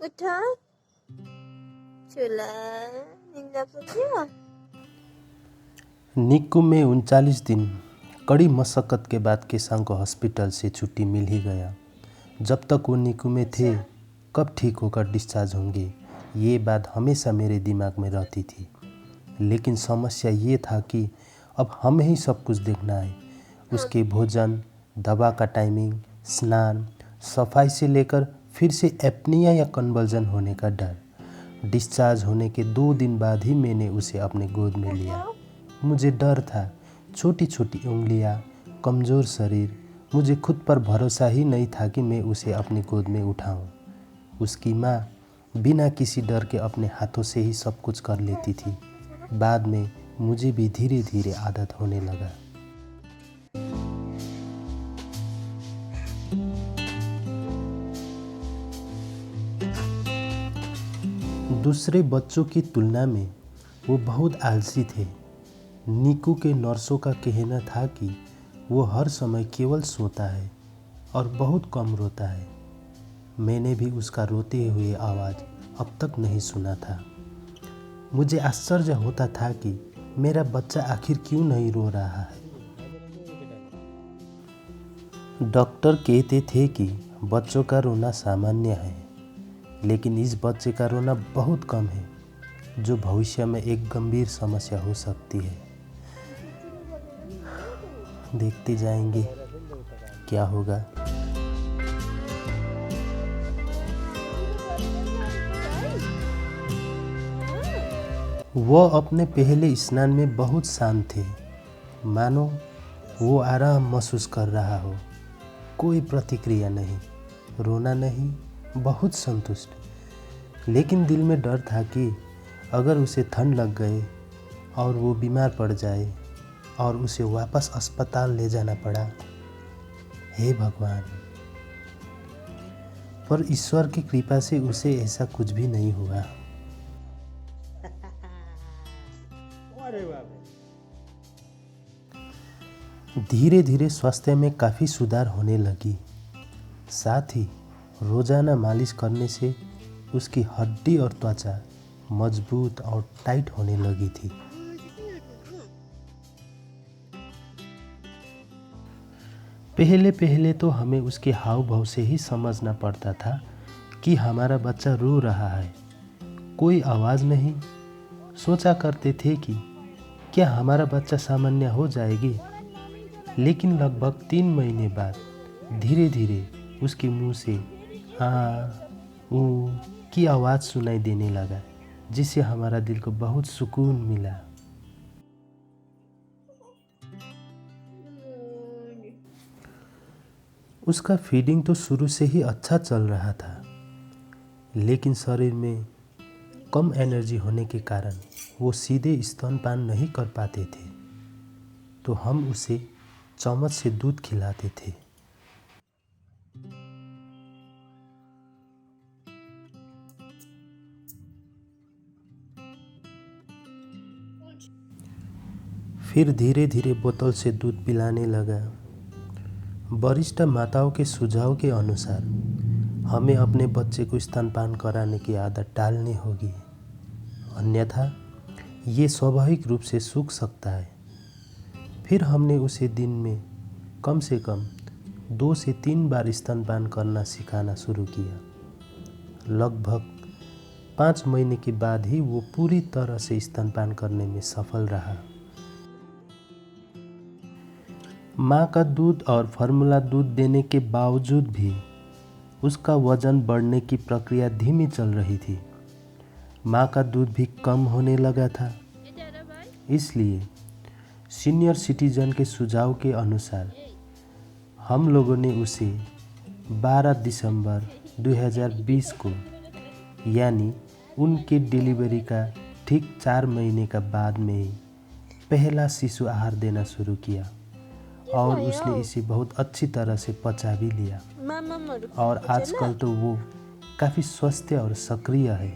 उठा चूल्हा नींद क्या। निक्कू में 39 दिन कड़ी मशक्क़त के बाद केसांग को हॉस्पिटल से छुट्टी मिल ही गया। जब तक वो निक्कू में थे कब ठीक होकर डिस्चार्ज होंगे ये बात हमेशा मेरे दिमाग में रहती थी। लेकिन समस्या ये था कि अब हमें ही सब कुछ देखना है। उसके भोजन, दवा का टाइमिंग, स्नान, सफाई से लेकर फिर से एपनिया या कन्वर्जन होने का डर। डिस्चार्ज होने के 2 दिन बाद ही मैंने उसे अपने गोद में लिया। मुझे डर था, छोटी छोटी उंगलियां, कमज़ोर शरीर, मुझे खुद पर भरोसा ही नहीं था कि मैं उसे अपनी गोद में उठाऊं। उसकी माँ बिना किसी डर के अपने हाथों से ही सब कुछ कर लेती थी। बाद में मुझे भी धीरे धीरे आदत होने लगा। दूसरे बच्चों की तुलना में वो बहुत आलसी थे। निक्कू के नर्सों का कहना था कि वो हर समय केवल सोता है और बहुत कम रोता है। मैंने भी उसका रोते हुए आवाज़ अब तक नहीं सुना था। मुझे आश्चर्य होता था कि मेरा बच्चा आखिर क्यों नहीं रो रहा है। डॉक्टर कहते थे कि बच्चों का रोना सामान्य है, लेकिन इस बच्चे का रोना बहुत कम है, जो भविष्य में एक गंभीर समस्या हो सकती है। देखते जाएंगे क्या होगा। वह अपने पहले स्नान में बहुत शांत थे, मानो वो आराम महसूस कर रहा हो। कोई प्रतिक्रिया नहीं, रोना नहीं, बहुत संतुष्ट। लेकिन दिल में डर था कि अगर उसे ठंड लग गए और वो बीमार पड़ जाए और उसे वापस अस्पताल ले जाना पड़ा। हे भगवान! पर ईश्वर की कृपा से उसे ऐसा कुछ भी नहीं हुआ। धीरे धीरे स्वास्थ्य में काफ़ी सुधार होने लगी। साथ ही रोज़ाना मालिश करने से उसकी हड्डी और त्वचा मजबूत और टाइट होने लगी थी। पहले पहले तो हमें उसके हाव भाव से ही समझना पड़ता था कि हमारा बच्चा रो रहा है। कोई आवाज़ नहीं। सोचा करते थे कि क्या हमारा बच्चा सामान्य हो जाएगी। लेकिन लगभग 3 महीने बाद धीरे धीरे उसके मुंह से आ ऊ की आवाज़ सुनाई देने लगा, जिससे हमारा दिल को बहुत सुकून मिला। उसका फीडिंग तो शुरू से ही अच्छा चल रहा था, लेकिन शरीर में कम एनर्जी होने के कारण वो सीधे स्तनपान नहीं कर पाते थे, तो हम उसे चम्मच से दूध खिलाते थे। फिर धीरे धीरे बोतल से दूध पिलाने लगा। वरिष्ठ माताओं के सुझाव के अनुसार हमें अपने बच्चे को स्तनपान कराने की आदत डालनी होगी, अन्यथा ये स्वाभाविक रूप से सूख सकता है। फिर हमने उसे दिन में कम से कम 2 से 3 बार स्तनपान करना सिखाना शुरू किया। लगभग 5 महीने के बाद ही वो पूरी तरह से स्तनपान करने में सफल रहा। माँ का दूध और फार्मूला दूध देने के बावजूद भी उसका वजन बढ़ने की प्रक्रिया धीमी चल रही थी। माँ का दूध भी कम होने लगा था। इसलिए सीनियर सिटीजन के सुझाव के अनुसार हम लोगों ने उसे 12 दिसंबर 2020 को, यानी उनके डिलीवरी का ठीक 4 महीने का बाद में ही पहला शिशु आहार देना शुरू किया और उसने इसे बहुत अच्छी तरह से पचा भी लिया और आजकल तो वो काफ़ी स्वस्थ और सक्रिय है।